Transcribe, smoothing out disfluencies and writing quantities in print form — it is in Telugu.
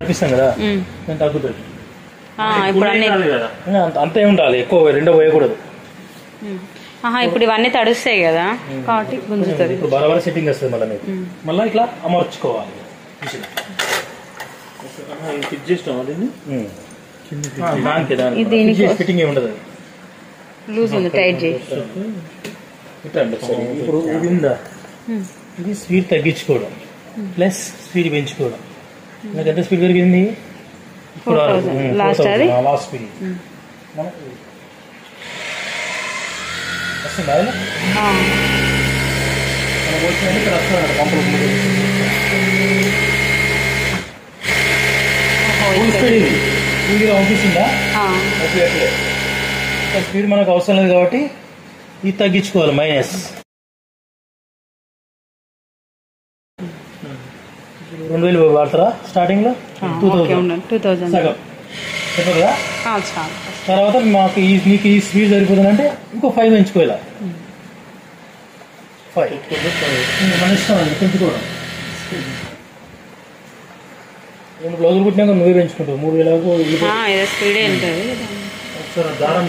చూపిస్తాం కదా నేను తగ్గుతుంది అంతే ఉండాలి, ఎక్కువ రెండో పోయకూడదు. ఇప్పుడు ఇవన్నీ తడుస్తాయి కదా కాబట్టి గుంజుతుంది. ఇప్పుడు బరాబర్ సెట్టింగ్ వస్తుంది మళ్ళీ మీకు. మళ్ళీ ఇట్లా అమర్చుకోవాలి. ఫిట్టింగ్ ఏమి ఉండదు, లూజ్ ఉంది, టైట్ చేసి. ఇప్పుడు ఇది ఉందా, ఇది స్పీడ్ తగ్గించుకోవడం ప్లస్ స్పీడ్ పెంచుకోవడం. నాకు ఎంత స్పీడ్ పెరిగింది లాస్ట్ స్పీడ్ వస్తుందా? ఇక్కడ వస్తుంది పంపులు. స్పీడ్ పంపిస్తుందా? స్పీడ్ మనకు అవసరం లేదు కాబట్టి ఇది తగ్గించుకోవాలి. మైనస్ 2000 వాడతారా స్టార్టింగ్ లో? 2000 సగం చెప్పదా? తర్వాత మాకు నీకు ఈ స్పీడ్ సరిపోతుందంటే ఇంకో 5 పెంచుకోవాలి. 5 మన ఇష్టం అండి పెంచుకోవడం. 2 బ్లౌజులు కుట్టినాక 1000 పెంచుకుంటావు. 3000 స్పీడే ఉంటుంది. ఒకసారి దారం